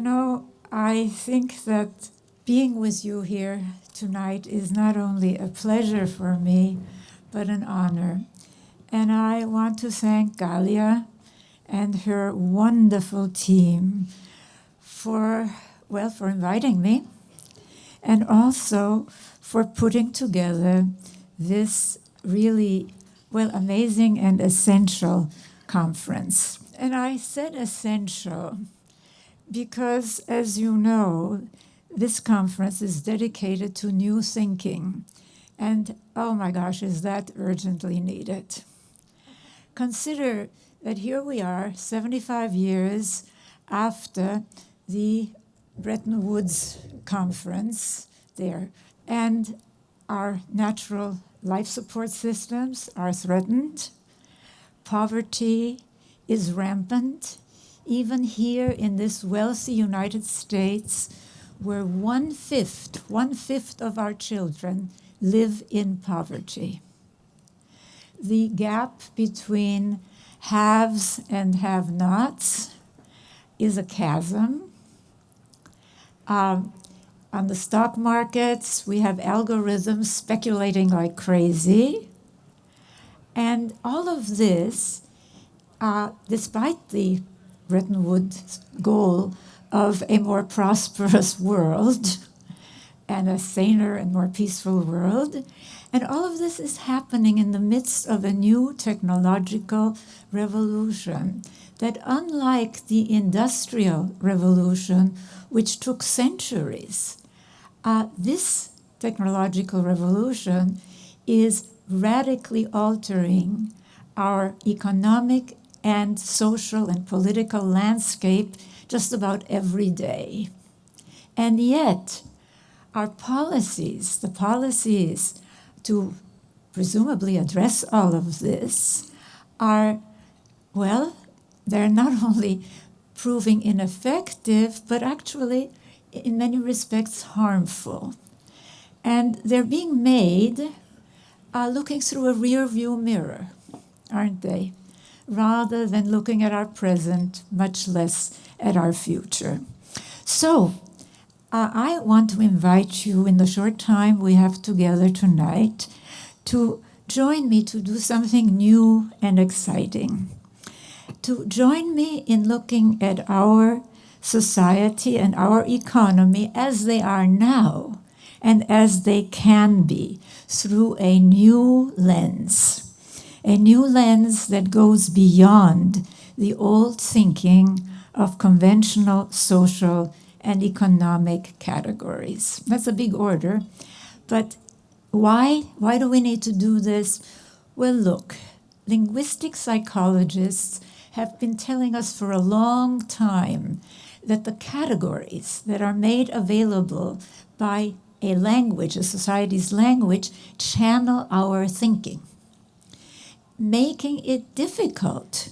I think that being with you here tonight is not only a pleasure for me, but an honor. And I want to thank Galia and her wonderful team for inviting me, and also for putting together this really, amazing and essential conference. And I said essential because, as you know, this conference is dedicated to new thinking. And oh my gosh, is that urgently needed. Consider that here we are, 75 years after the Bretton Woods conference there, and our natural life support systems are threatened. Poverty is rampant, even here in this wealthy United States, where one-fifth of our children live in poverty. The gap between haves and have-nots is a chasm. On the stock markets, we have algorithms speculating like crazy. And all of this, despite the Bretton Woods goal of a more prosperous world and a saner and more peaceful world. And all of this is happening in the midst of a new technological revolution that, unlike the Industrial Revolution, which took centuries, this technological revolution is radically altering our economic and social and political landscape just about every day. And yet, our policies, the policies to presumably address all of this, are, they're not only proving ineffective, but actually, in many respects, harmful. And they're being made looking through a rear-view mirror, aren't they? Rather than looking at our present, much less at our future. So, I want to invite you in the short time we have together tonight to join me to do something new and exciting. To join me in looking at our society and our economy as they are now and as they can be through a new lens. A new lens that goes beyond the old thinking of conventional social and economic categories. That's a big order, but why? Why do we need to do this? Well, look, linguistic psychologists have been telling us for a long time that the categories that are made available by a language, a society's language, channel our thinking, making it difficult,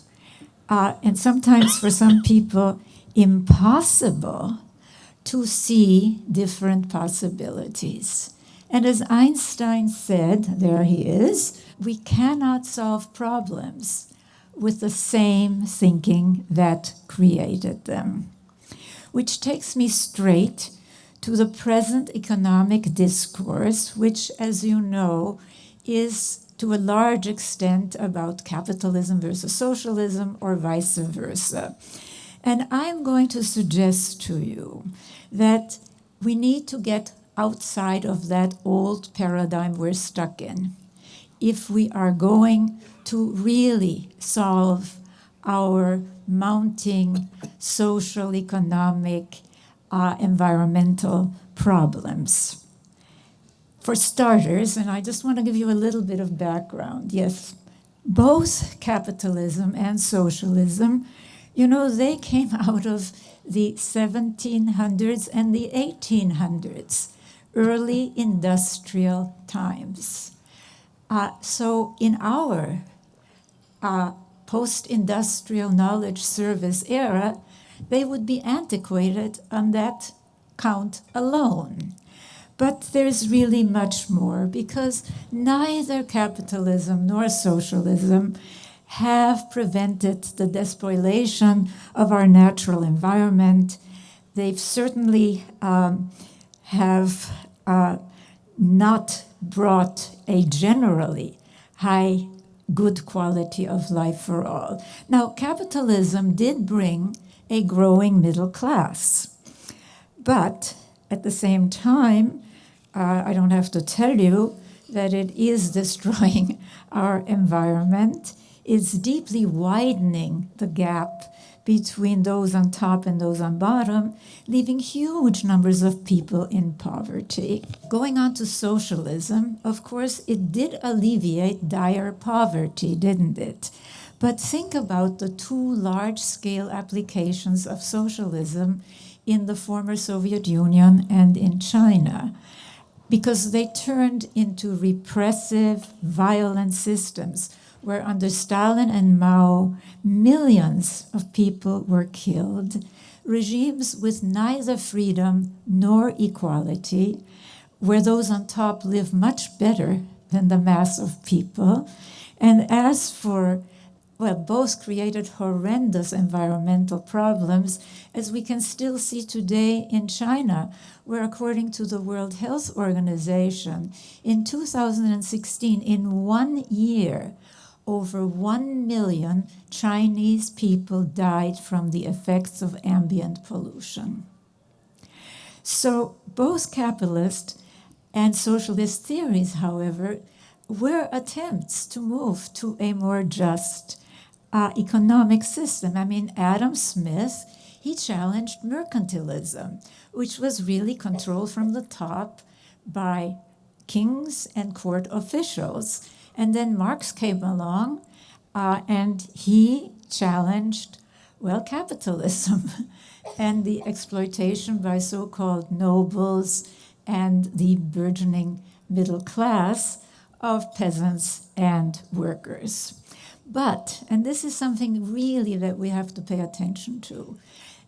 and sometimes for some people impossible, to see different possibilities. And as Einstein said, there he is, we cannot solve problems with the same thinking that created them. Which takes me straight to the present economic discourse, which, as you know, is to a large extent about capitalism versus socialism or vice versa. And I'm going to suggest to you that we need to get outside of that old paradigm we're stuck in if we are going to really solve our mounting social, economic, environmental problems. For starters, and I just want to give you a little bit of background, yes, both capitalism and socialism, they came out of the 1700s and the 1800s, early industrial times. So in our post-industrial knowledge service era, they would be antiquated on that count alone. But there's really much more, because neither capitalism nor socialism have prevented the despoilation of our natural environment, they've certainly have not brought a generally high good quality of life for all. Now, capitalism did bring a growing middle class, but at the same time, I don't have to tell you that it is destroying our environment. It's deeply widening the gap between those on top and those on bottom, leaving huge numbers of people in poverty. Going on to socialism, of course, it did alleviate dire poverty, didn't it? But think about the two large-scale applications of socialism in the former Soviet Union and in China, because they turned into repressive, violent systems where under Stalin and Mao, millions of people were killed, regimes with neither freedom nor equality, where those on top live much better than the mass of people. And as for, well, both created horrendous environmental problems, as we can still see today in China, where according to the World Health Organization, in 2016, in 1 year, over 1 million Chinese people died from the effects of ambient pollution. So both capitalist and socialist theories, however, were attempts to move to a more just economic system. I mean, Adam Smith, he challenged mercantilism, which was really controlled from the top by kings and court officials. And then Marx came along and he challenged, well, capitalism and the exploitation by so-called nobles and the burgeoning middle class of peasants and workers. But, and this is something really that we have to pay attention to,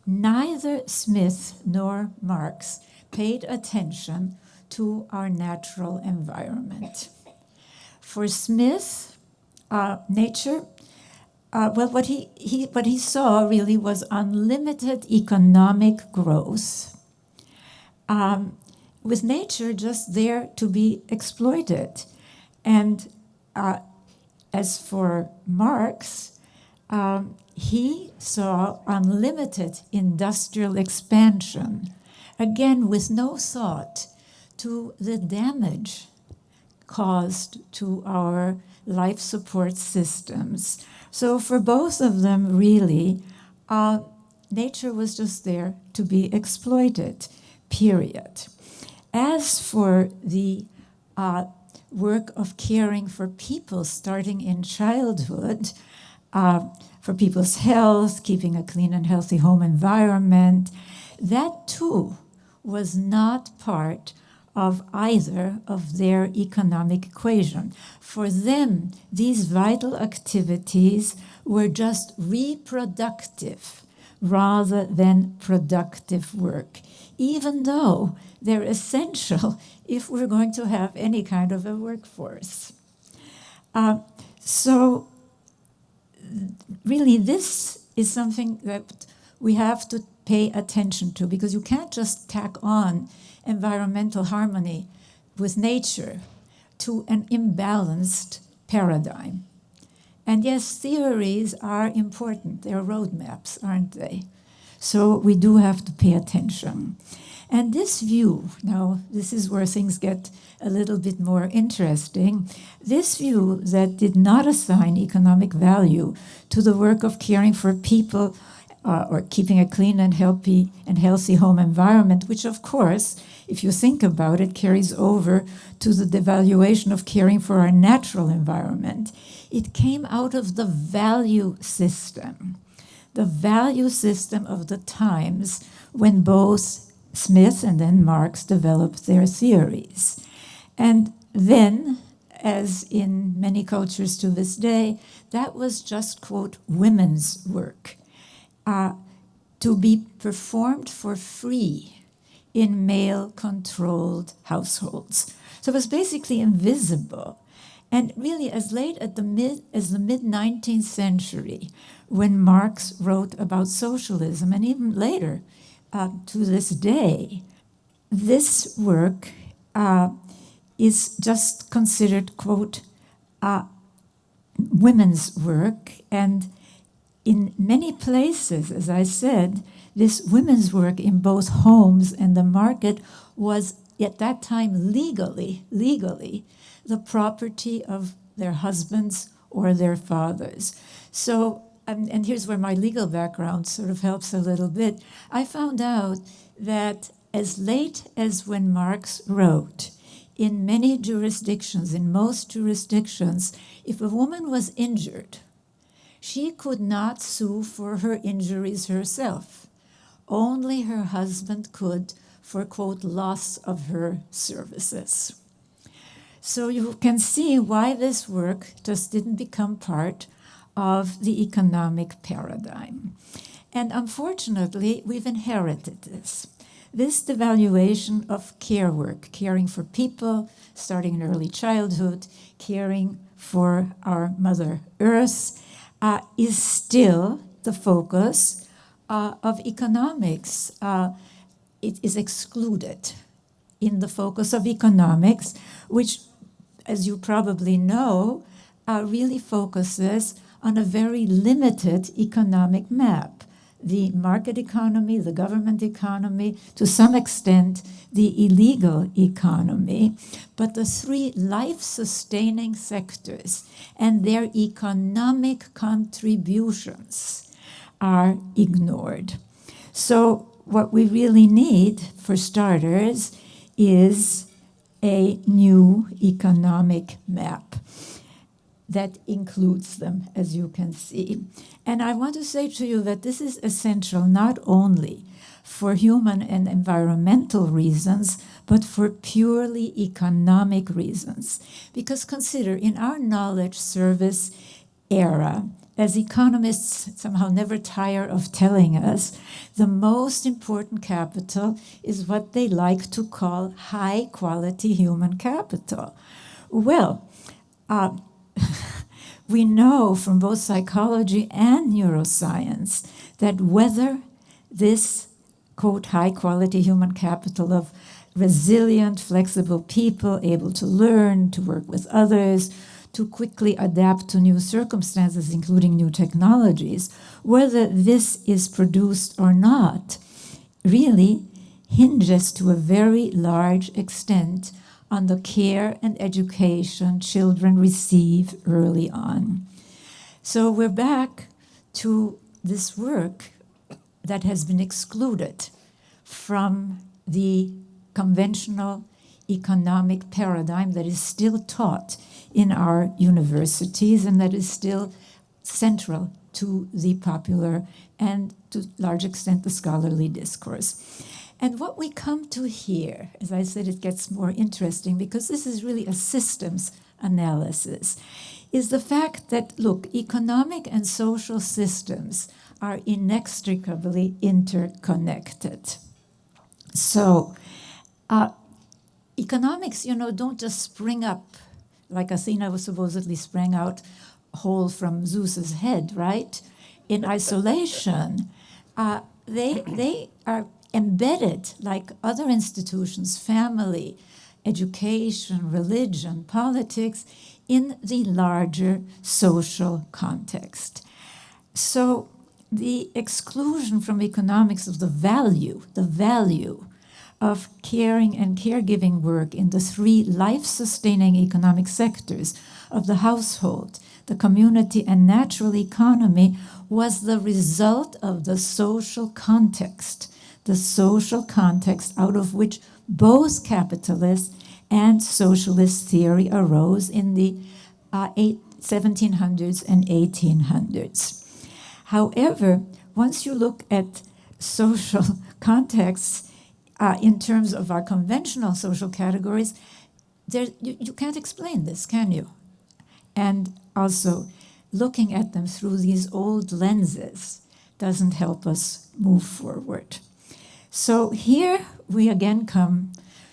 neither Smith nor Marx paid attention to our natural environment. For Smith, nature, what he saw really was unlimited economic growth, with nature just there to be exploited. And as for Marx, he saw unlimited industrial expansion, again with no thought to the damage caused to our life support systems. So for both of them, really, nature was just there to be exploited, period. As for the work of caring for people starting in childhood, for people's health, keeping a clean and healthy home environment, that too was not part of either of their economic equation. For them, these vital activities were just reproductive rather than productive work, even though they're essential if we're going to have any kind of a workforce. So really, this is something that we have to pay attention to, because you can't just tack on environmental harmony with nature to an imbalanced paradigm. And yes, theories are important. They're roadmaps, aren't they? So we do have to pay attention. And this view, now this is where things get a little bit more interesting, this view that did not assign economic value to the work of caring for people or keeping a clean and healthy home environment, which of course, if you think about it, carries over to the devaluation of caring for our natural environment. It came out of the value system of the times when both Smith and then Marx developed their theories. And then, as in many cultures to this day, that was just, quote, women's work, to be performed for free in male-controlled households. So it was basically invisible. And really, as late as the mid-19th century, when Marx wrote about socialism, and even later, to this day, this work is just considered, quote, women's work. And in many places, as I said, this women's work in both homes and the market was at that time legally the property of their husbands or their fathers. So, and here's where my legal background sort of helps a little bit. I found out that as late as when Marx wrote, in many jurisdictions, in most jurisdictions, if a woman was injured, she could not sue for her injuries herself. Only her husband could for, quote, loss of her services. So you can see why this work just didn't become part of the economic paradigm. And unfortunately, we've inherited this. This devaluation of care work, caring for people, starting in early childhood, caring for our Mother Earth, is still the focus of economics. It is excluded in the focus of economics, which, as you probably know, really focuses on a very limited economic map. The market economy, the government economy, to some extent, the illegal economy, but the three life-sustaining sectors and their economic contributions are ignored. So what we really need, for starters, is a new economic map that includes them, as you can see. And I want to say to you that this is essential not only for human and environmental reasons, but for purely economic reasons. Because consider, in our knowledge service era, as economists somehow never tire of telling us, the most important capital is what they like to call high-quality human capital. Well, we know from both psychology and neuroscience that whether this, quote, high-quality human capital of resilient, flexible people able to learn, to work with others, to quickly adapt to new circumstances, including new technologies, whether this is produced or not, really hinges to a very large extent on the care and education children receive early on. So we're back to this work that has been excluded from the conventional economic paradigm that is still taught in our universities and that is still central to the popular and to a large extent the scholarly discourse. And what we come to here, as I said, it gets more interesting because this is really a systems analysis, is the fact that, look, economic and social systems are inextricably interconnected. So economics, don't just spring up like Athena was supposedly sprang out whole from Zeus's head, right? In isolation. They are embedded, like other institutions, family, education, religion, politics, in the larger social context. So the exclusion from economics of the value of caring and caregiving work in the three life-sustaining economic sectors of the household, the community, and natural economy was the result of the social context out of which both capitalist and socialist theory arose in the 1700s and 1800s. However, once you look at social contexts in terms of our conventional social categories, you can't explain this, can you? And also, looking at them through these old lenses doesn't help us move forward. So here we again come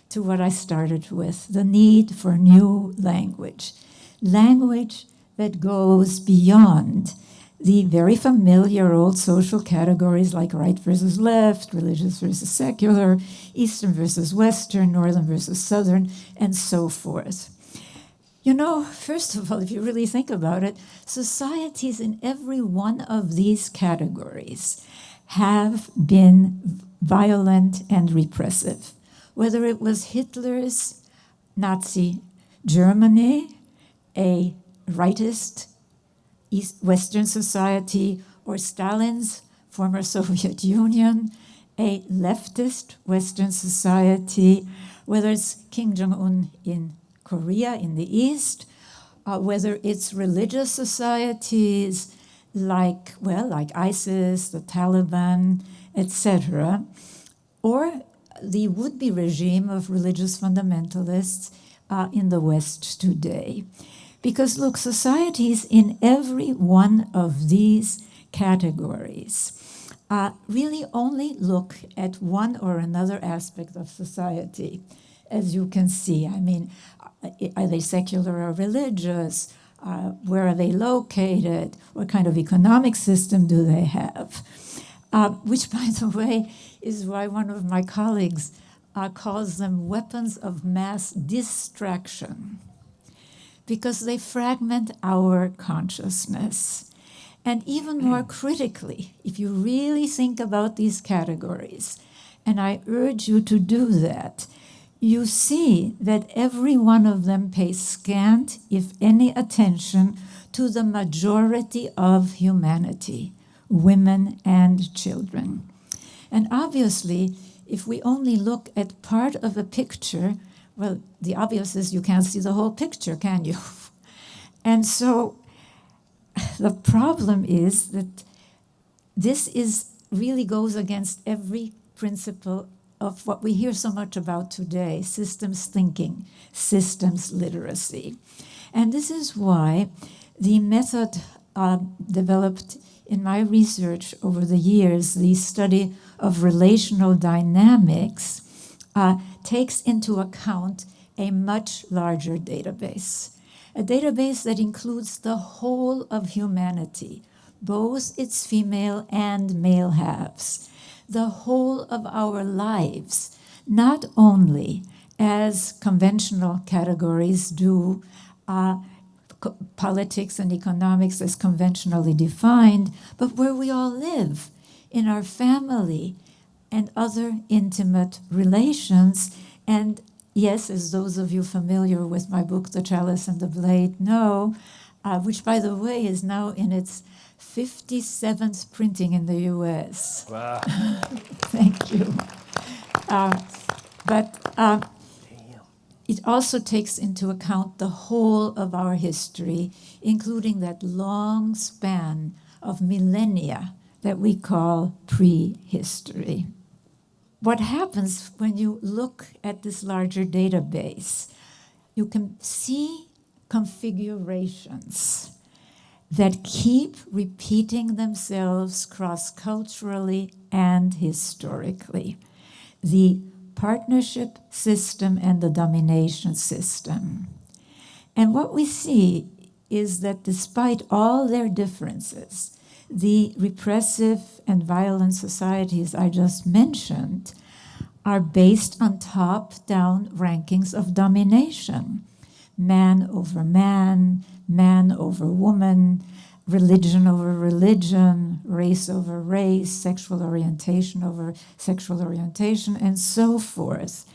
to what I started with, the need for new language that goes beyond the very familiar old social categories like right versus left, religious versus secular, Eastern versus Western, Northern versus Southern, and so forth. You know, first of all, if you really think about it, societies in every one of these categories have been violent and repressive. Whether it was Hitler's Nazi Germany, a rightist Western society, or Stalin's former Soviet Union, a leftist Western society, whether it's Kim Jong-un in Korea in the East, whether it's religious societies like ISIS, the Taliban, etc., or the would-be regime of religious fundamentalists in the West today. Because look, societies in every one of these categories really only look at one or another aspect of society. As you can see, I mean, are they secular or religious? Where are they located? What kind of economic system do they have? Which, by the way, is why one of my colleagues calls them weapons of mass distraction, because they fragment our consciousness. And even more critically, if you really think about these categories, and I urge you to do that, you see that every one of them pays scant, if any, attention to the majority of humanity, women and children. And obviously, if we only look at part of a picture, well, the obvious is you can't see the whole picture, can you? And so the problem is that this really goes against every principle of what we hear so much about today, systems thinking, systems literacy. And this is why the method developed in my research over the years, the study of relational dynamics, takes into account a much larger database, a database that includes the whole of humanity, both its female and male halves, the whole of our lives, not only as conventional categories do, politics and economics as conventionally defined, but where we all live, in our family and other intimate relations. And yes, as those of you familiar with my book, The Chalice and the Blade, know, which, by the way, is now in its 57th printing in the US. Wow. Thank you. But it also takes into account the whole of our history, including that long span of millennia that we call prehistory. What happens when you look at this larger database, you can see configurations that keep repeating themselves cross-culturally and historically. The partnership system and the domination system. And what we see is that despite all their differences, the repressive and violent societies I just mentioned are based on top-down rankings of domination. Man over man, man over woman, religion over religion, race over race, sexual orientation over sexual orientation, and so forth.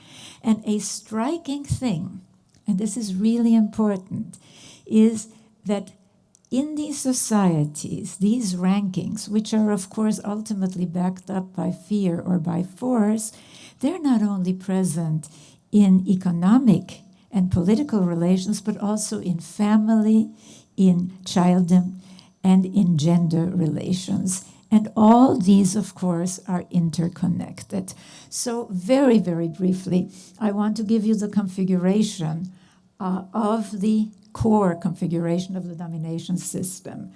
And a striking thing, and this is really important, is that in these societies, these rankings, which are of course ultimately backed up by fear or by force, they're not only present in economic and political relations, but also in family, in childdom, and in gender relations. And all these, of course, are interconnected. So very, very briefly, I want to give you the configuration of the core configuration of the domination system.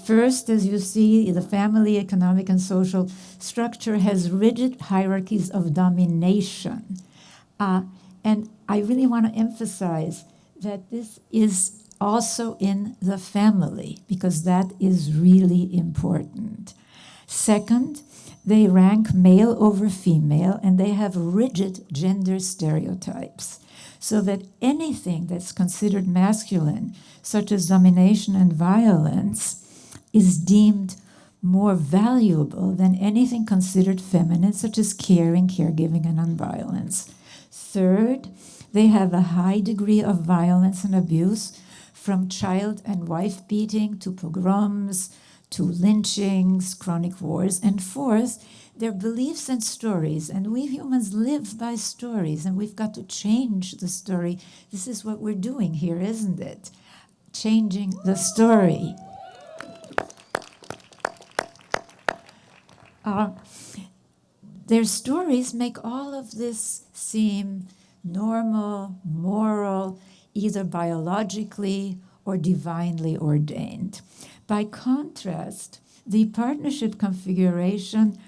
First, as you see, the family, economic, and social structure has rigid hierarchies of domination. And I really want to emphasize that this is also in the family, because that is really important. Second, they rank male over female, and they have rigid gender stereotypes, so that anything that's considered masculine, such as domination and violence, is deemed more valuable than anything considered feminine, such as caring, caregiving, and nonviolence. Third, they have a high degree of violence and abuse, from child and wife beating to pogroms, to lynchings, chronic wars. And fourth, their beliefs and stories. And we humans live by stories, and we've got to change the story. This is what we're doing here, isn't it? Changing the story. Their stories make all of this seem normal, moral, either biologically or divinely ordained. By contrast, the partnership configuration,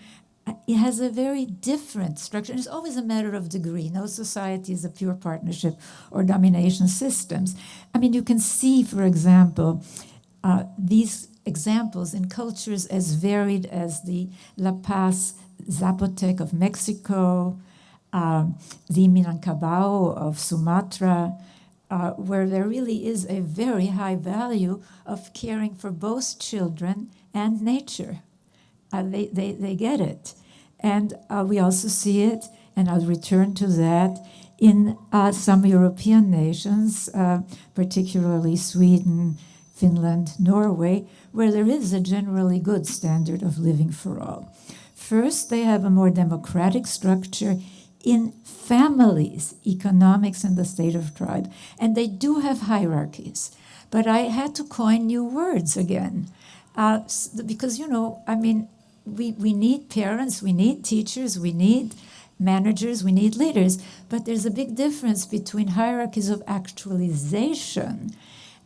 it has a very different structure. It's always a matter of degree. No society is a pure partnership or domination systems. I mean, you can see, for example, these examples in cultures as varied as the La Paz Zapotec of Mexico, the Minangkabau of Sumatra, where there really is a very high value of caring for both children and nature. They get it. And we also see it, and I'll return to that, in some European nations, particularly Sweden, Finland, Norway, where there is a generally good standard of living for all. First, they have a more democratic structure in families, economics, and the state of tribe. And they do have hierarchies. But I had to coin new words again. Because, we need parents, we need teachers, we need managers, we need leaders. But there's a big difference between hierarchies of actualization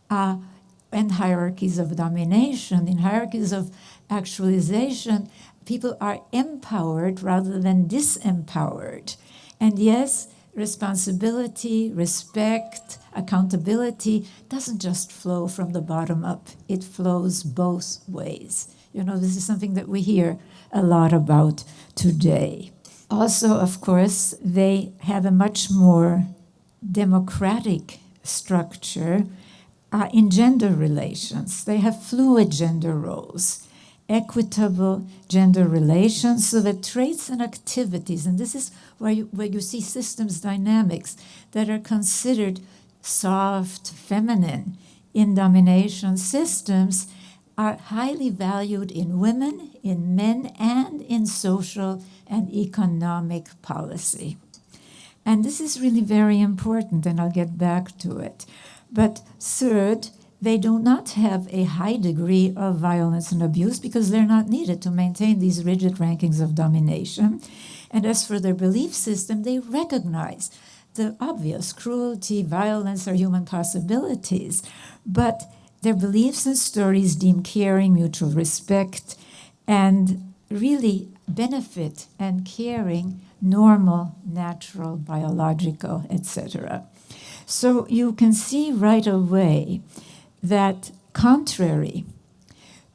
and hierarchies of domination. In hierarchies of actualization, people are empowered rather than disempowered. And yes, responsibility, respect, accountability doesn't just flow from the bottom up. It flows both ways. This is something that we hear a lot about today. Also, of course, they have a much more democratic structure in gender relations. They have fluid gender roles, equitable gender relations, so that traits and activities, and this is where you see systems dynamics that are considered soft, feminine in domination systems, are highly valued in women, in men, and in social and economic policy. And this is really very important, and I'll get back to it. But third, they do not have a high degree of violence and abuse because they're not needed to maintain these rigid rankings of domination. And as for their belief system, they recognize the obvious cruelty, violence are human possibilities, but their beliefs and stories deem caring, mutual respect, and really benefit and caring normal, natural, biological, etc. So you can see right away that contrary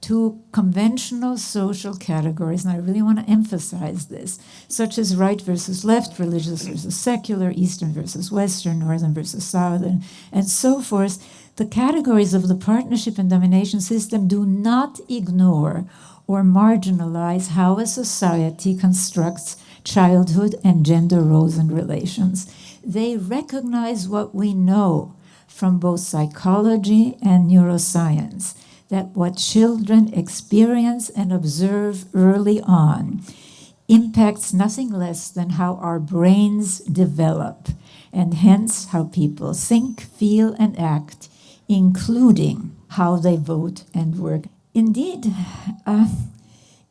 to conventional social categories, and I really want to emphasize this, such as right versus left, religious versus secular, Eastern versus Western, Northern versus Southern, and so forth, the categories of the partnership and domination system do not ignore or marginalize how a society constructs childhood and gender roles and relations. They recognize what we know from both psychology and neuroscience, that what children experience and observe early on impacts nothing less than how our brains develop, and hence how people think, feel, and act, including how they vote and work. Indeed,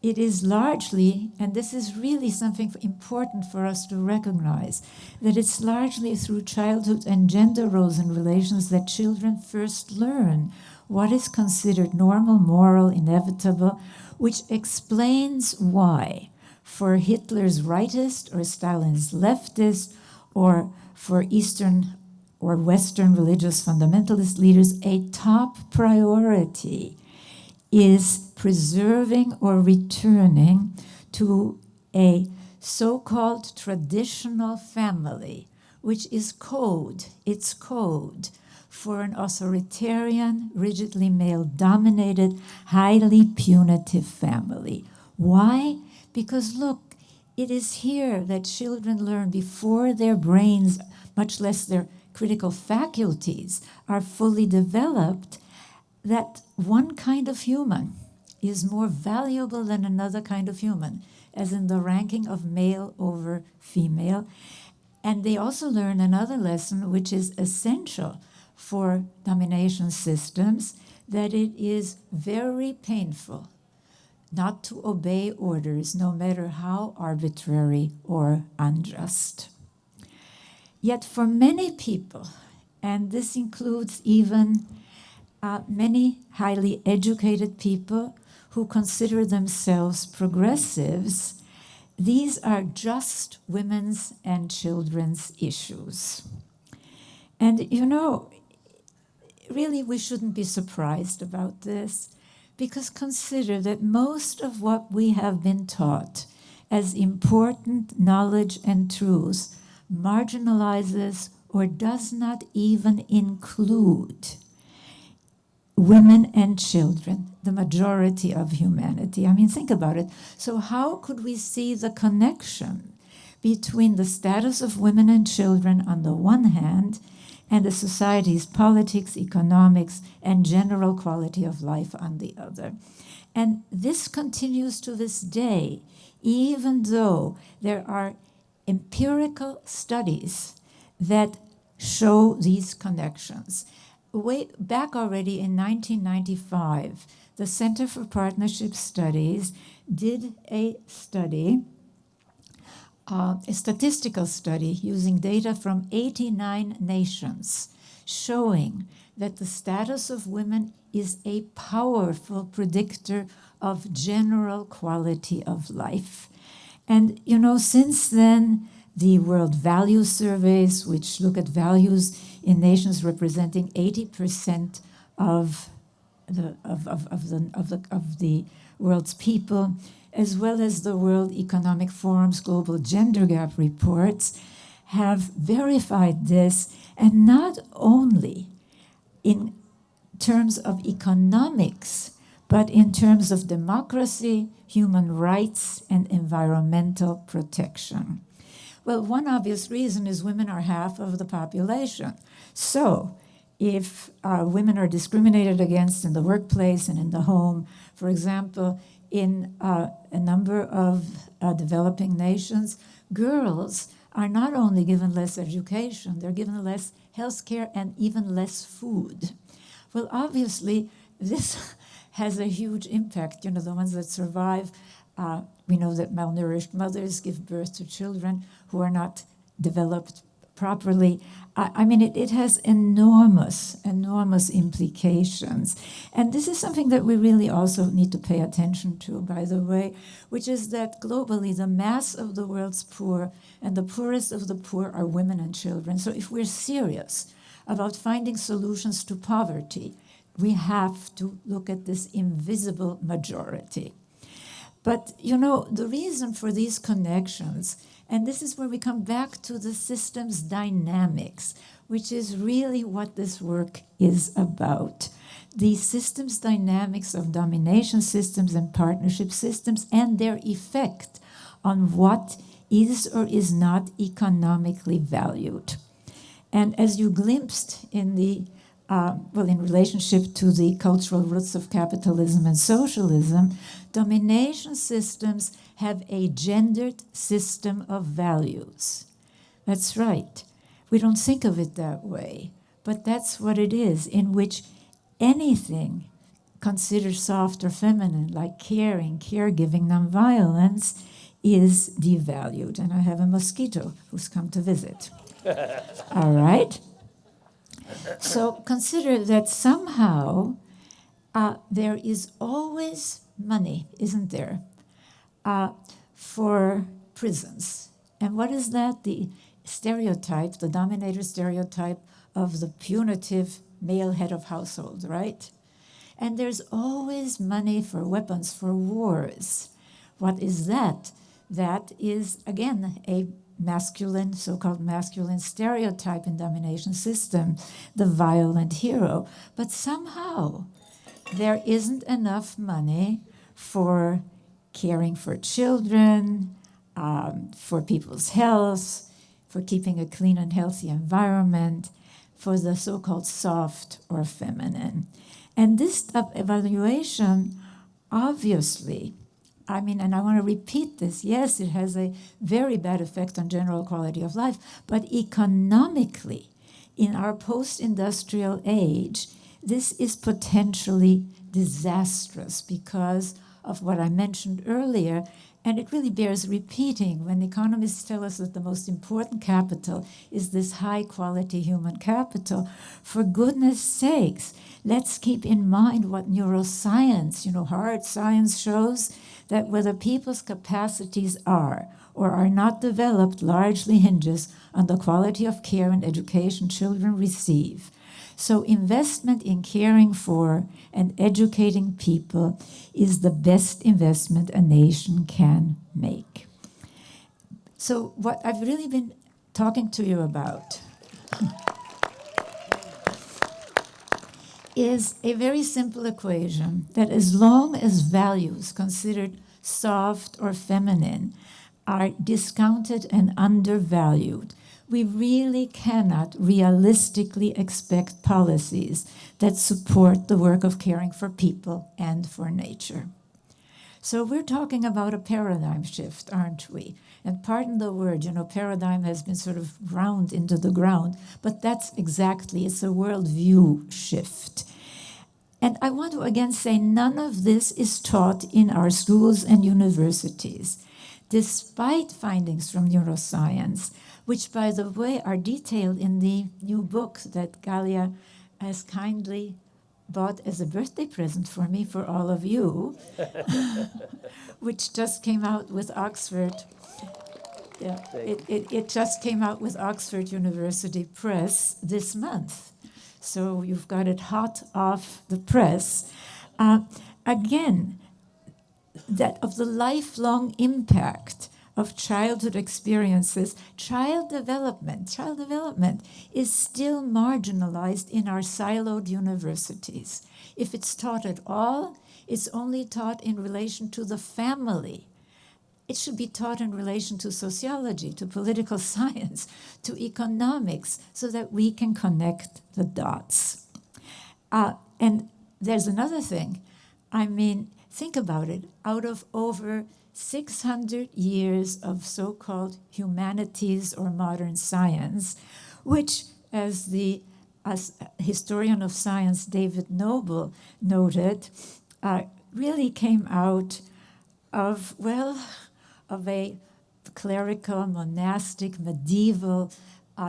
it is largely, and this is really something important for us to recognize, that it's largely through childhood and gender roles and relations that children first learn what is considered normal, moral, inevitable, which explains why, for Hitler's rightist or Stalin's leftist, or for Eastern or Western religious fundamentalist leaders, a top priority is preserving or returning to a so-called traditional family, which is code. It's code for an authoritarian, rigidly male-dominated, highly punitive family. Why? Because look, it is here that children learn before their brains, much less their critical faculties, are fully developed, that one kind of human is more valuable than another kind of human, as in the ranking of male over female. And they also learn another lesson, which is essential for domination systems, that it is very painful not to obey orders, no matter how arbitrary or unjust. Yet for many people, and this includes even many highly educated people who consider themselves progressives, these are just women's and children's issues. And you know, really we shouldn't be surprised about this, because consider that most of what we have been taught as important knowledge and truth marginalizes or does not even include women and children, the majority of humanity. I mean, think about it. So how could we see the connection between the status of women and children on the one hand and the society's politics, economics, and general quality of life on the other? And this continues to this day, even though there are empirical studies that show these connections. Way back already in 1995, the Center for Partnership Studies did a study, a statistical study using data from 89 nations, showing that the status of women is a powerful predictor of general quality of life. And you know, since then, the World Value Surveys, which look at values in nations representing 80% of the world's people, as well as the World Economic Forum's Global Gender Gap reports, have verified this, and not only in terms of economics, but in terms of democracy, human rights, and environmental protection. Well, one obvious reason is women are half of the population. So if women are discriminated against in the workplace and in the home, for example, in a number of developing nations, girls are not only given less education, they're given less health care and even less food. Well, obviously, this has a huge impact. You know, the ones that survive, we know that malnourished mothers give birth to children who are not developed properly. I mean, it has enormous implications. And this is something that we really also need to pay attention to, by the way, which is that globally, the mass of the world's poor and the poorest of the poor are women and children. So if we're serious about finding solutions to poverty, we have to look at this invisible majority. But, you know, the reason for these connections, and this is where we come back to the systems dynamics, which is really what this work is about. The systems dynamics of domination systems and partnership systems and their effect on what is or is not economically valued. And as you glimpsed in the in relationship to the cultural roots of capitalism and socialism, domination systems have a gendered system of values. That's right. We don't think of it that way, but that's what it is, in which anything considered soft or feminine, like caring, caregiving, nonviolence, is devalued. And I have a mosquito who's come to visit. All right? So consider that somehow there is always money, isn't there, for prisons. And what is that? The stereotype, the dominator stereotype of the punitive male head of household, right? And there's always money for weapons, for wars. What is that? That is, again, a masculine, so-called masculine stereotype in domination system, the violent hero. But somehow there isn't enough money for caring for children, for people's health, for keeping a clean and healthy environment, for the so-called soft or feminine. And this evaluation, obviously, I mean, and I want to repeat this, yes, it has a very bad effect on general quality of life, but economically, in our post-industrial age, this is potentially disastrous because of what I mentioned earlier, and it really bears repeating when economists tell us that the most important capital is this high-quality human capital. For goodness sakes, let's keep in mind what neuroscience, hard science shows, that whether people's capacities are or are not developed largely hinges on the quality of care and education children receive. So investment in caring for and educating people is the best investment a nation can make. So what I've really been talking to you about is a very simple equation that as long as values considered soft or feminine are discounted and undervalued, we really cannot realistically expect policies that support the work of caring for people and for nature. So we're talking about a paradigm shift, aren't we? And pardon the word, paradigm has been sort of ground into the ground, but that's exactly, it's a worldview shift. And I want to again say none of this is taught in our schools and universities, despite findings from neuroscience, which, by the way, are detailed in the new book that Galia has kindly bought as a birthday present for me, for all of you, which just came out with Oxford. Yeah, it just came out with Oxford University Press this month. So you've got it hot off the press. Again, that of the lifelong impact of childhood experiences, child development is still marginalized in our siloed universities. If it's taught at all, it's only taught in relation to the family. It should be taught in relation to sociology, to political science, to economics, so that we can connect the dots. And there's another thing. I mean, think about it. Out of over 600 years of so-called humanities or modern science, which, as the historian of science David Noble noted, really came out of a clerical, monastic, medieval,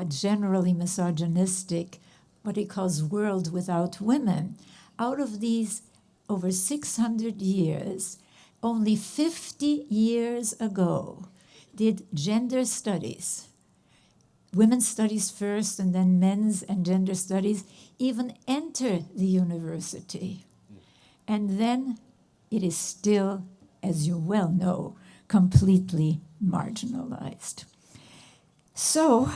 generally misogynistic, what he calls world without women. Out of these over 600 years, only 50 years ago did gender studies, women's studies first and then men's and gender studies, even enter the university. And then it is still, as you well know, completely marginalized. So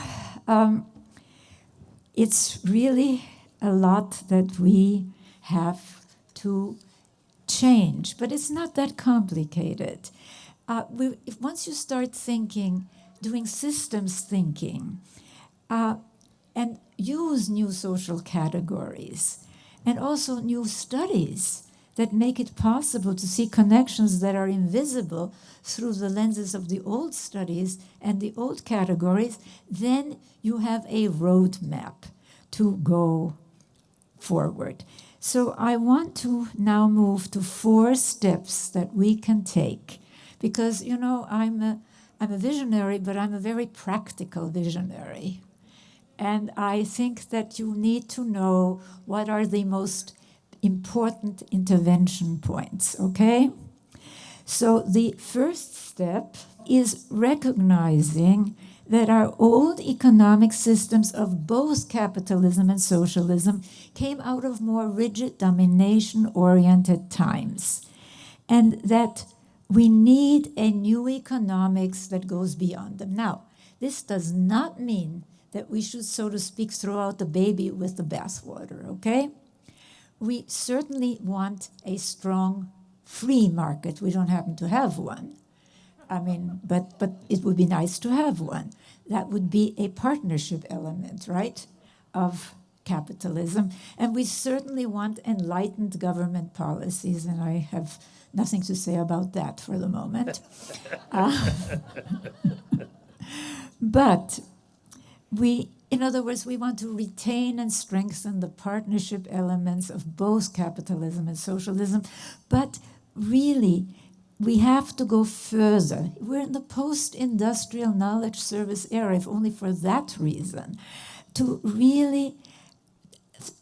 it's really a lot that we have to change, but it's not that complicated. Once you start thinking, doing systems thinking, and use new social categories, and also new studies that make it possible to see connections that are invisible through the lenses of the old studies and the old categories, then you have a roadmap to go forward. So I want to now move to 4 steps that we can take, because, I'm a visionary, but I'm a very practical visionary. And I think that you need to know what are the most important intervention points, okay? So the first step is recognizing that our old economic systems of both capitalism and socialism came out of more rigid domination-oriented times, and that we need a new economics that goes beyond them. Now, this does not mean that we should, so to speak, throw out the baby with the bathwater, okay? We certainly want a strong free market. We don't happen to have one. I mean, but it would be nice to have one. That would be a partnership element, right, of capitalism. And we certainly want enlightened government policies, and I have nothing to say about that for the moment. But in other words, we want to retain and strengthen the partnership elements of both capitalism and socialism, but really, we have to go further. We're in the post-industrial knowledge service era, if only for that reason, to really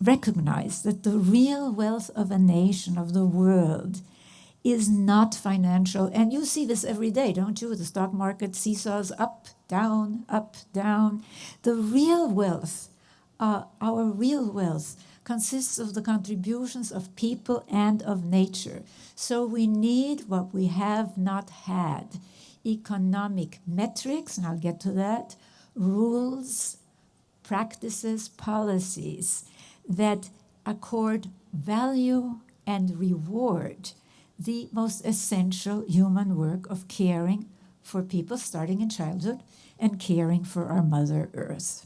recognize that the real wealth of a nation, of the world, is not financial. And you see this every day, don't you? The stock market seesaws up, down, up, down. The real wealth, our real wealth, consists of the contributions of people and of nature. So we need what we have not had: economic metrics, and I'll get to that, rules, practices, policies that accord value and reward the most essential human work of caring for people starting in childhood and caring for our Mother Earth.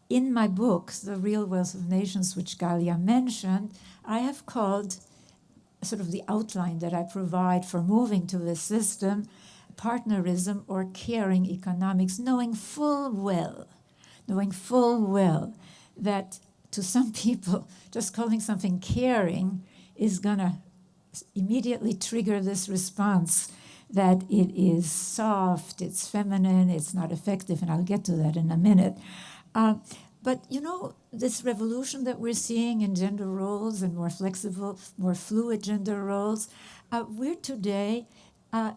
In my book, The Real Wealth of Nations, which Galia mentioned, I have called sort of the outline that I provide for moving to this system partnerism or caring economics, knowing full well that to some people, just calling something caring is going to immediately trigger this response that it is soft, it's feminine, it's not effective, and I'll get to that in a minute. But you know, this revolution that we're seeing in gender roles and more flexible, more fluid gender roles, we're today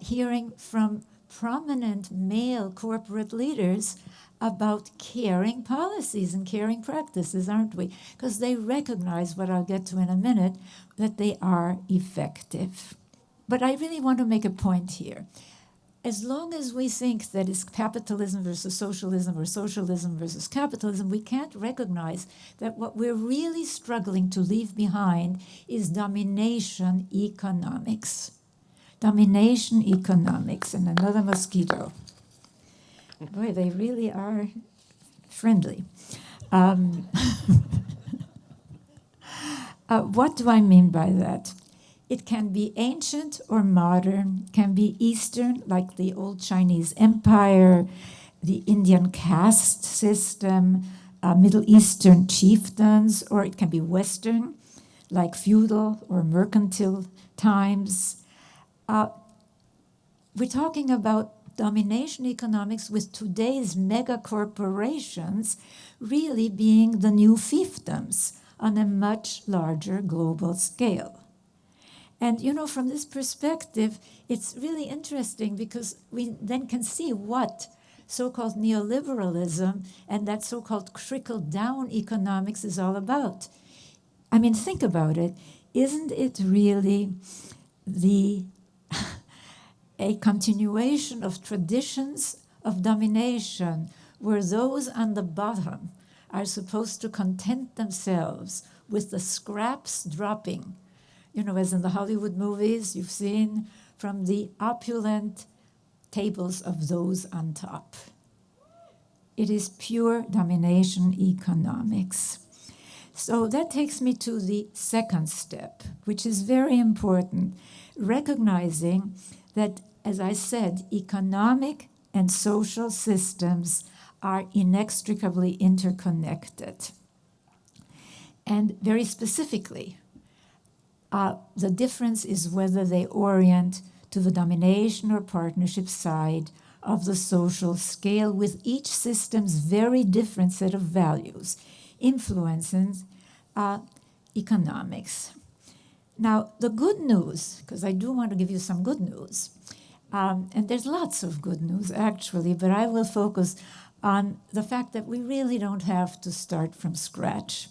hearing from prominent male corporate leaders about caring policies and caring practices, aren't we? Because they recognize, what I'll get to in a minute, that they are effective. But I really want to make a point here. As long as we think that it's capitalism versus socialism or socialism versus capitalism, we can't recognize that what we're really struggling to leave behind is domination economics. Domination economics. And another mosquito. Boy, they really are friendly. What do I mean by that? It can be ancient or modern, can be Eastern, like the old Chinese empire, the Indian caste system, Middle Eastern chieftains, or it can be Western, like feudal or mercantile times. We're talking about domination economics with today's mega corporations really being the new fiefdoms on a much larger global scale. And you know, from this perspective, it's really interesting because we then can see what so-called neoliberalism and that so-called trickle-down economics is all about. I mean, think about it. Isn't it really a continuation of traditions of domination where those on the bottom are supposed to content themselves with the scraps dropping, you know, as in the Hollywood movies you've seen, from the opulent tables of those on top. It is pure domination economics. So that takes me to the second step, which is very important, recognizing that, as I said, economic and social systems are inextricably interconnected. And very specifically, the difference is whether they orient to the domination or partnership side of the social scale, with each system's very different set of values influencing economics. Now, the good news, because I do want to give you some good news, And there's lots of good news, actually, but I will focus on the fact that we really don't have to start from scratch.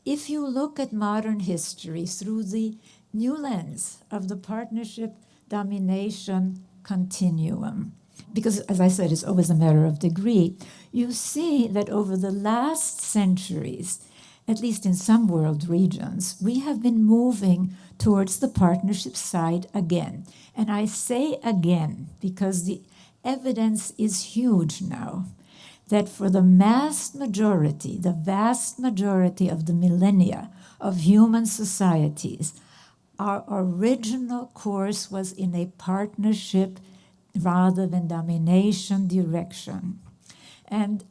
If you look at modern history through the new lens of the partnership domination continuum, because as I said, it's always a matter of degree, you see that over the last centuries, at least in some world regions, we have been moving towards the partnership side again. And I say again because the evidence is huge now that for the vast majority of the millennia of human societies, our original course was in a partnership rather than domination direction. And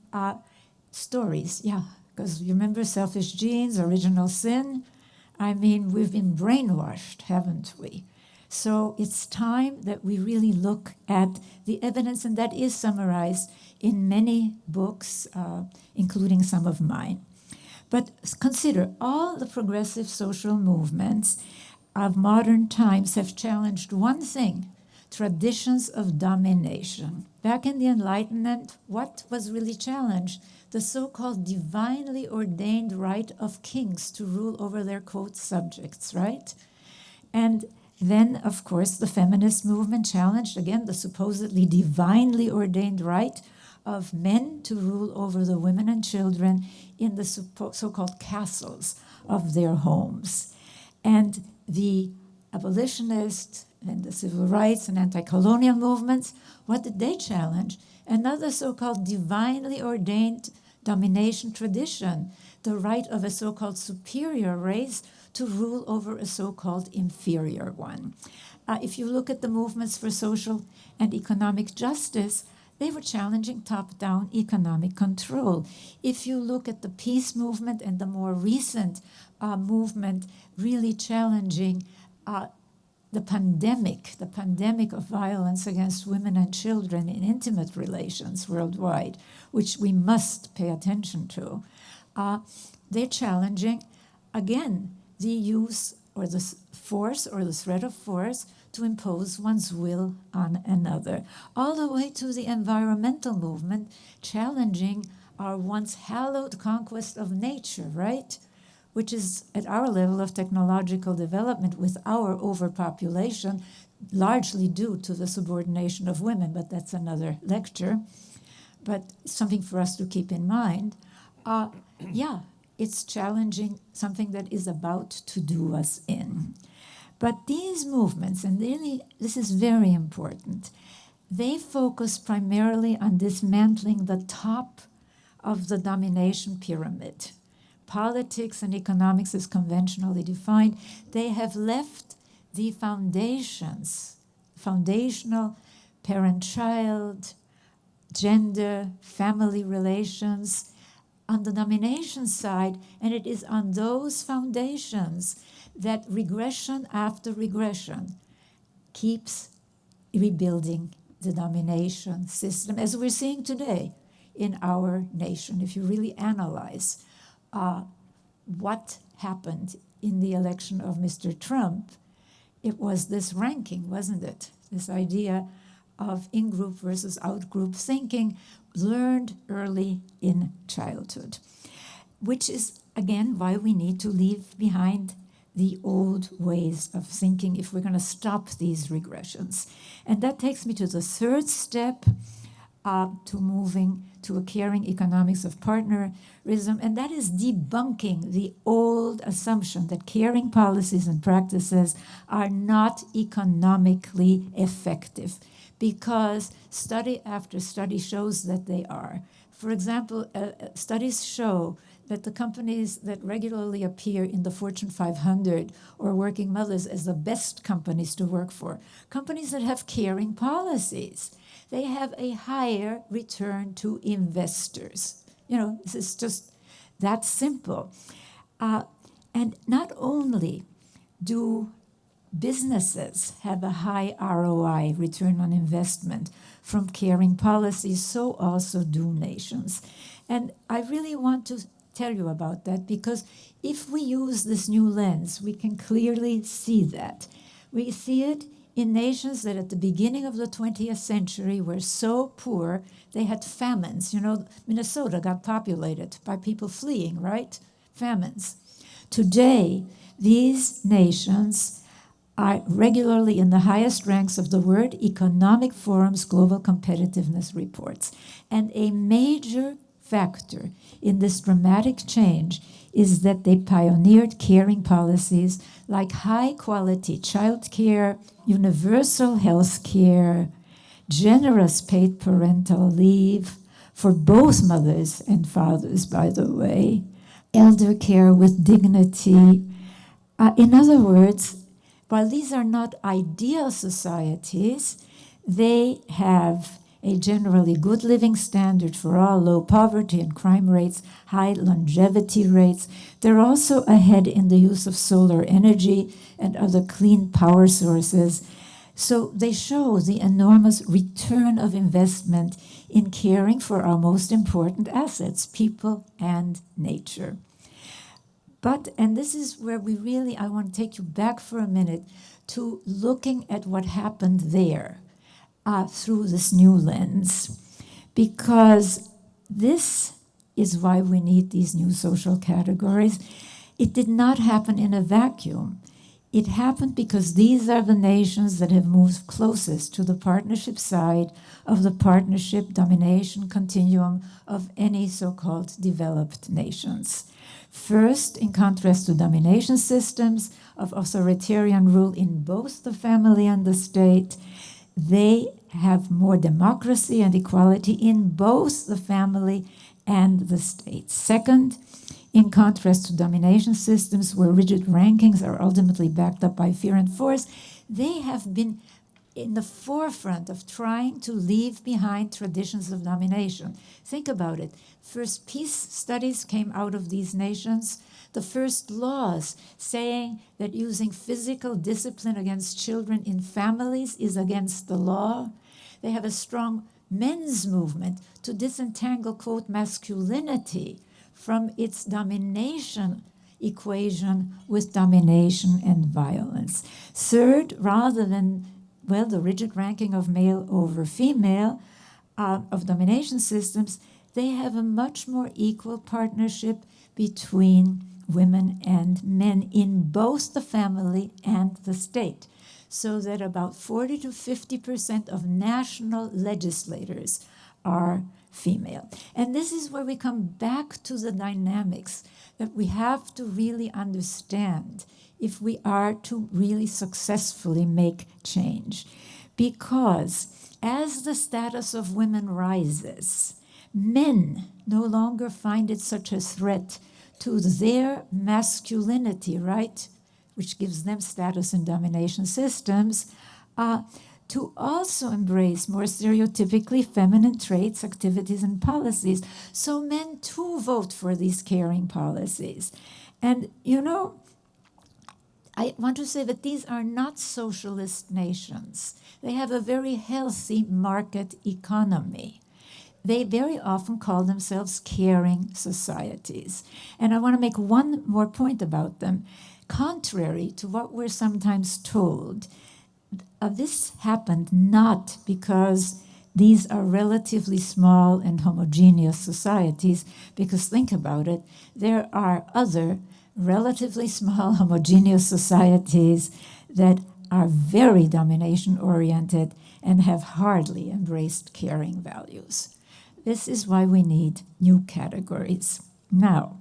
stories, yeah, because you remember selfish genes, original sin? I mean, we've been brainwashed, haven't we? So it's time that we really look at the evidence, and that is summarized in many books, including some of mine. But consider all the progressive social movements of modern times have challenged one thing: traditions of domination. Back in the Enlightenment, what was really challenged? The so-called divinely ordained right of kings to rule over their, quote, subjects, right? And then, of course, the feminist movement challenged, again, the supposedly divinely ordained right of men to rule over the women and children in the so-called castles of their homes. And the abolitionists and the civil rights and anti-colonial movements, what did they challenge? Another so-called divinely ordained domination tradition, the right of a so-called superior race to rule over a so-called inferior one. If you look at the movements for social and economic justice, they were challenging top-down economic control. If you look at the peace movement and the more recent movement really challenging the pandemic of violence against women and children in intimate relations worldwide, which we must pay attention to, they're challenging, again, the use or the force or the threat of force to impose one's will on another, all the way to the environmental movement challenging our once hallowed conquest of nature, right? Which is at our level of technological development with our overpopulation, largely due to the subordination of women, but that's another lecture. But something for us to keep in mind. Yeah, it's challenging something that is about to do us in. But these movements, and really this is very important, they focus primarily on dismantling the top of the domination pyramid. Politics and economics is conventionally defined. They have left the foundations, foundational parent-child, gender, family relations on the domination side, and it is on those foundations that regression after regression keeps rebuilding the domination system, as we're seeing today in our nation. If you really analyze what happened in the election of Mr. Trump, it was this ranking, wasn't it? This idea of in-group versus out-group thinking learned early in childhood, which is, again, why we need to leave behind the old ways of thinking if we're going to stop these regressions. And that takes me to the third step, to moving to a caring economics of partnerism, and that is debunking the old assumption that caring policies and practices are not economically effective, because study after study shows that they are. For example, studies show that the companies that regularly appear in the Fortune 500 or Working Mothers as the best companies to work for, companies that have caring policies, they have a higher return to investors. You know, this is just that simple. And not only do businesses have a high ROI, return on investment, from caring policies, so also do nations. And I really want to tell you about that, because if we use this new lens, we can clearly see that. We see it in nations that at the beginning of the 20th century were so poor, they had famines. You know, Minnesota got populated by people fleeing, right? Famines. Today, these nations are regularly in the highest ranks of the World Economic Forum's Global Competitiveness Reports. And a major factor in this dramatic change is that they pioneered caring policies like high-quality childcare, universal health care, generous paid parental leave for both mothers and fathers, by the way, elder care with dignity. In other words, while these are not ideal societies, they have a generally good living standard for all, low poverty and crime rates, high longevity rates. They're also ahead in the use of solar energy and other clean power sources. So they show the enormous return of investment in caring for our most important assets, people and nature. But, and this is where I want to take you back for a minute to looking at what happened there through this new lens, because this is why we need these new social categories. It did not happen in a vacuum. It happened because these are the nations that have moved closest to the partnership side of the partnership domination continuum of any so-called developed nations. First, in contrast to domination systems of authoritarian rule in both the family and the state, they have more democracy and equality in both the family and the state. Second, in contrast to domination systems where rigid rankings are ultimately backed up by fear and force, they have been in the forefront of trying to leave behind traditions of domination. Think about it. First peace studies came out of these nations. The first laws saying that using physical discipline against children in families is against the law. They have a strong men's movement to disentangle, quote, masculinity from its domination equation with domination and violence. Third, rather than, well, the rigid ranking of male over female of domination systems, they have a much more equal partnership between women and men in both the family and the state, so that about 40 to 50% of national legislators are female. And this is where we come back to the dynamics that we have to really understand if we are to really successfully make change. Because as the status of women rises, men no longer find it such a threat to their masculinity, right, which gives them status in domination systems, to also embrace more stereotypically feminine traits, activities, and policies. So men too vote for these caring policies. And, you know, I want to say that these are not socialist nations. They have a very healthy market economy. They very often call themselves caring societies. And I want to make one more point about them. Contrary to what we're sometimes told, this happened not because these are relatively small and homogeneous societies, because think about it, there are other relatively small homogeneous societies that are very domination-oriented and have hardly embraced caring values. This is why we need new categories. Now,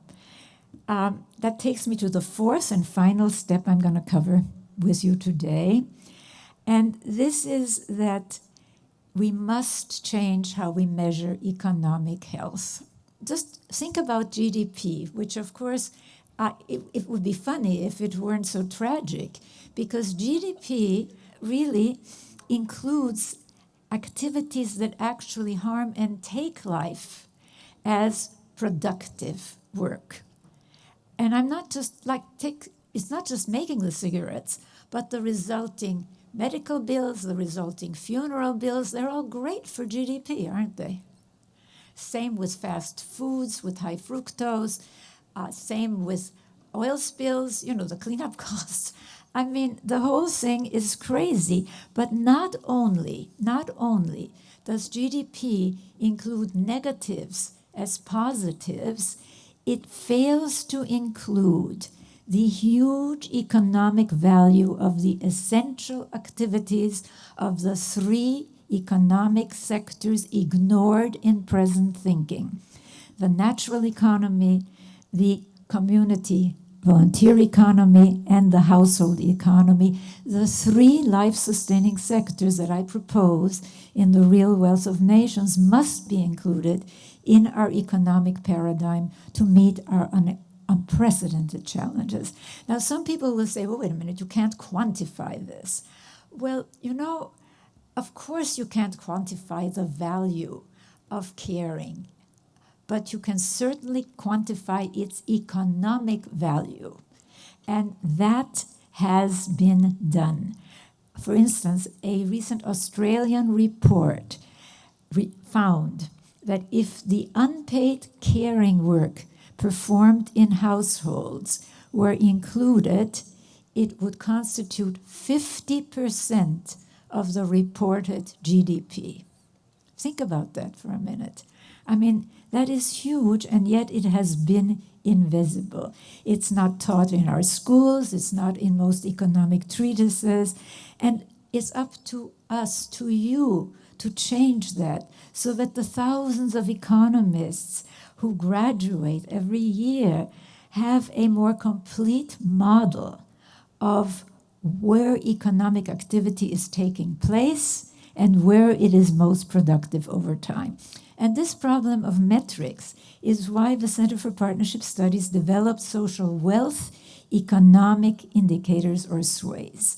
that takes me to the fourth and final step I'm going to cover with you today. And this is that we must change how we measure economic health. Just think about GDP, which of course, it would be funny if it weren't so tragic, because GDP really includes activities that actually harm and take life as productive work. And I'm not just it's not just making the cigarettes, but the resulting medical bills, the resulting funeral bills, they're all great for GDP, aren't they? Same with fast foods, with high fructose, same with oil spills, you know, the cleanup costs. I mean, the whole thing is crazy. But not only does GDP include negatives as positives, it fails to include the huge economic value of the essential activities of the three economic sectors ignored in present thinking: the natural economy, the community volunteer economy, and the household economy, the three life-sustaining sectors that I propose in the real wealth of nations must be included in our economic paradigm to meet our unprecedented challenges. Now, some people will say, well, wait a minute, you can't quantify this. Well, of course you can't quantify the value of caring, but you can certainly quantify its economic value. And that has been done. For instance, a recent Australian report found that if the unpaid caring work performed in households were included, it would constitute 50% of the reported GDP. Think about that for a minute. I mean, that is huge, and yet it has been invisible. It's not taught in our schools, it's not in most economic treatises, and it's up to us, to you, to change that so that the thousands of economists who graduate every year have a more complete model of where economic activity is taking place and where it is most productive over time. And this problem of metrics is why the Center for Partnership Studies developed social wealth economic indicators, or SWAYs.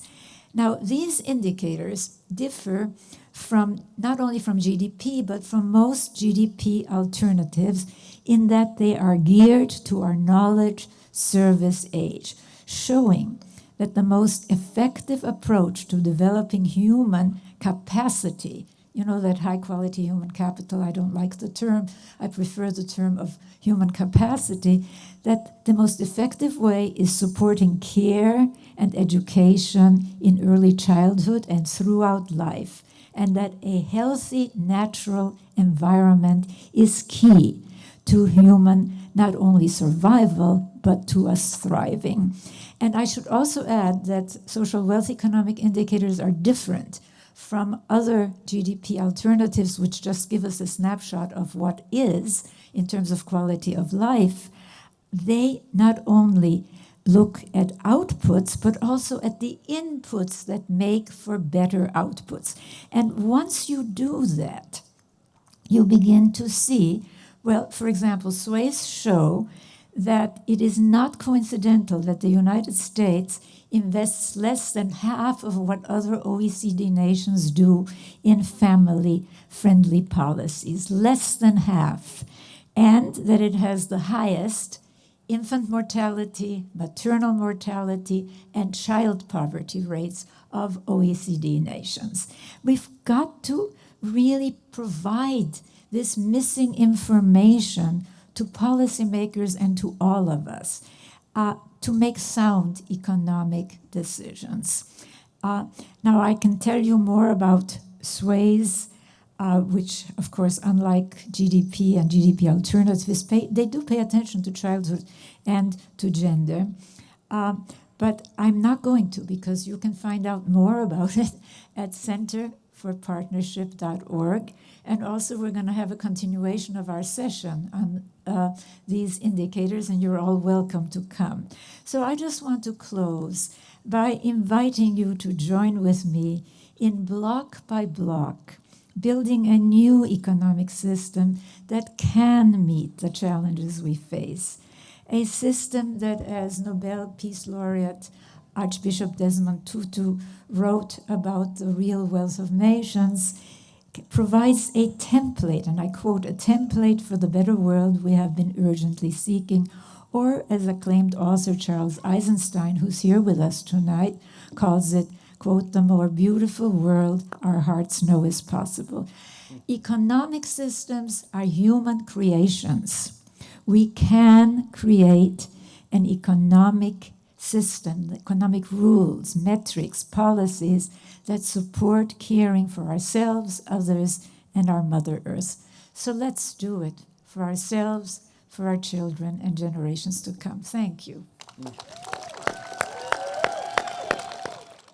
Now, these indicators differ from not only from GDP, but from most GDP alternatives in that they are geared to our knowledge service age, showing that the most effective approach to developing human capacity, that high-quality human capital, I don't like the term, I prefer the term of human capacity, that the most effective way is supporting care and education in early childhood and throughout life, and that a healthy natural environment is key to human not only survival, but to us thriving. And I should also add that social wealth economic indicators are different from other GDP alternatives, which just give us a snapshot of what is in terms of quality of life. They not only look at outputs, but also at the inputs that make for better outputs. And once you do that, you begin to see, well, for example, SWAYs show that it is not coincidental that the United States invests less than half of what other OECD nations do in family-friendly policies, less than half, and that it has the highest infant mortality, maternal mortality, and child poverty rates of OECD nations. We've got to really provide this missing information to policymakers and to all of us to make sound economic decisions. Now, I can tell you more about SWAYs, which, of course, unlike GDP and GDP alternatives, they do pay attention to childhood and to gender. But I'm not going to, because you can find out more about it at centerforpartnership.org. And also, we're going to have a continuation of our session on these indicators, and you're all welcome to come. So I just want to close by inviting you to join with me in block by block, building a new economic system that can meet the challenges we face. A system that, as Nobel Peace Laureate Archbishop Desmond Tutu wrote about the real wealth of nations, provides a template, and I quote, a template for the better world we have been urgently seeking, or as acclaimed author Charles Eisenstein, who's here with us tonight, calls it, quote, the more beautiful world our hearts know is possible. Economic systems are human creations. We can create an economic system, economic rules, metrics, policies that support caring for ourselves, others, and our Mother Earth. So let's do it for ourselves, for our children, and generations to come. Thank you.